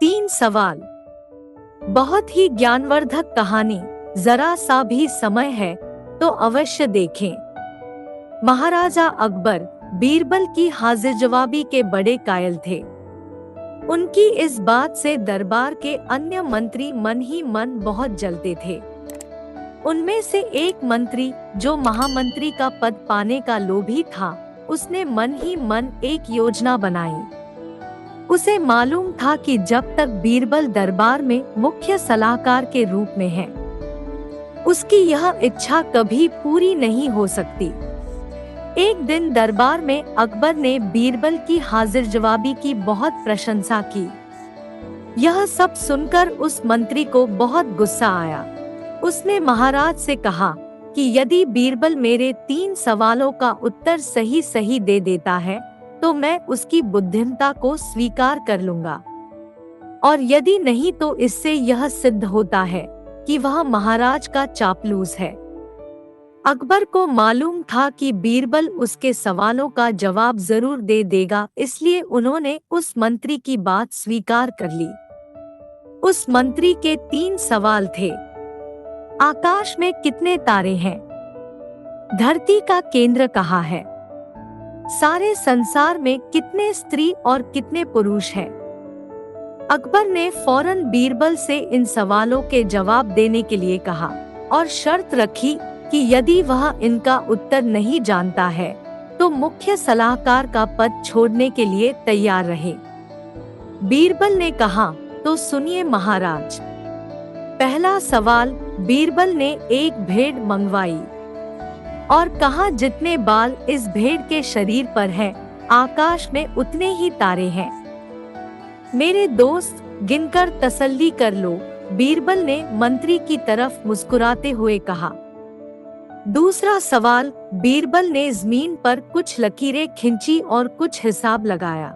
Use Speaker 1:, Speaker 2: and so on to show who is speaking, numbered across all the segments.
Speaker 1: 3 सवाल। बहुत ही ज्ञानवर्धक कहानी, जरा सा भी समय है तो अवश्य देखें। महाराजा अकबर बीरबल की हाजिर जवाबी के बड़े कायल थे। उनकी इस बात से दरबार के अन्य मंत्री मन ही मन बहुत जलते थे। उनमें से एक मंत्री, जो महामंत्री का पद पाने का लोभी था, उसने मन ही मन एक योजना बनाई। उसे मालूम था कि जब तक बीरबल दरबार में मुख्य सलाहकार के रूप में है, उसकी यह इच्छा कभी पूरी नहीं हो सकती। एक दिन दरबार में अकबर ने बीरबल की हाजिर जवाबी की बहुत प्रशंसा की। यह सब सुनकर उस मंत्री को बहुत गुस्सा आया। उसने महाराज से कहा कि यदि बीरबल मेरे 3 सवालों का उत्तर सही सही दे देता है तो मैं उसकी बुद्धिमत्ता को स्वीकार कर लूंगा, और यदि नहीं तो इससे यह सिद्ध होता है कि वह महाराज का चापलूस है। अकबर को मालूम था कि बीरबल उसके सवालों का जवाब जरूर दे देगा, इसलिए उन्होंने उस मंत्री की बात स्वीकार कर ली। उस मंत्री के 3 सवाल थे। आकाश में कितने तारे हैं? धरती का केंद्र कहाँ है? सारे संसार में कितने स्त्री और कितने पुरुष हैं? अकबर ने फौरन बीरबल से इन सवालों के जवाब देने के लिए कहा और शर्त रखी कि यदि वह इनका उत्तर नहीं जानता है तो मुख्य सलाहकार का पद छोड़ने के लिए तैयार रहे। बीरबल ने कहा, तो सुनिए महाराज। पहला सवाल। बीरबल ने एक भेड़ मंगवाई और कहा, जितने बाल इस भेड़ के शरीर पर हैं, आकाश में उतने ही तारे हैं। मेरे दोस्त, गिनकर तसल्ली कर लो, बीरबल ने मंत्री की तरफ मुस्कुराते हुए कहा। दूसरा सवाल। बीरबल ने जमीन पर कुछ लकीरें खींची और कुछ हिसाब लगाया।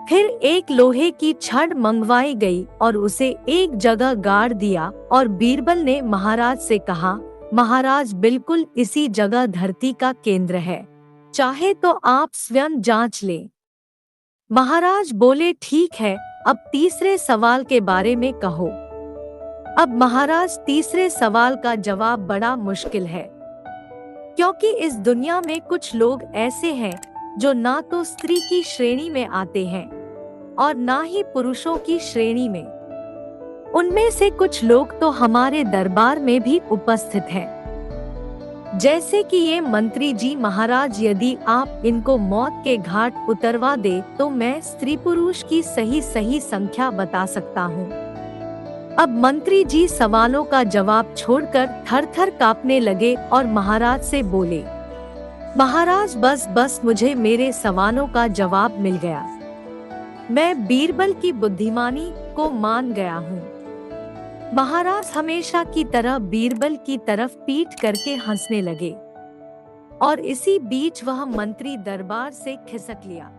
Speaker 1: फिर एक लोहे की छड़ मंगवाई गई और उसे एक जगह गाड़ दिया और बीरबल ने महाराज से कहा, महाराज, बिल्कुल इसी जगह धरती का केंद्र है, चाहे तो आप स्वयं जांच लें। महाराज बोले, ठीक है, अब तीसरे सवाल के बारे में कहो। अब महाराज, तीसरे सवाल का जवाब बड़ा मुश्किल है, क्योंकि इस दुनिया में कुछ लोग ऐसे हैं जो ना तो स्त्री की श्रेणी में आते हैं और ना ही पुरुषों की श्रेणी में। उनमें से कुछ लोग तो हमारे दरबार में भी उपस्थित हैं, जैसे कि ये मंत्री जी। महाराज, यदि आप इनको मौत के घाट उतरवा दे तो मैं स्त्री पुरुष की सही सही संख्या बता सकता हूँ। अब मंत्री जी सवालों का जवाब छोड़कर थर-थर कांपने लगे और महाराज से बोले, महाराज, बस मुझे मेरे सवालों का जवाब मिल गया। मैं बीरबल की बुद्धिमानी को मान गया हूँ। महाराज हमेशा की तरह बीरबल की तरफ पीठ करके हंसने लगे और इसी बीच वह मंत्री दरबार से खिसक लिया।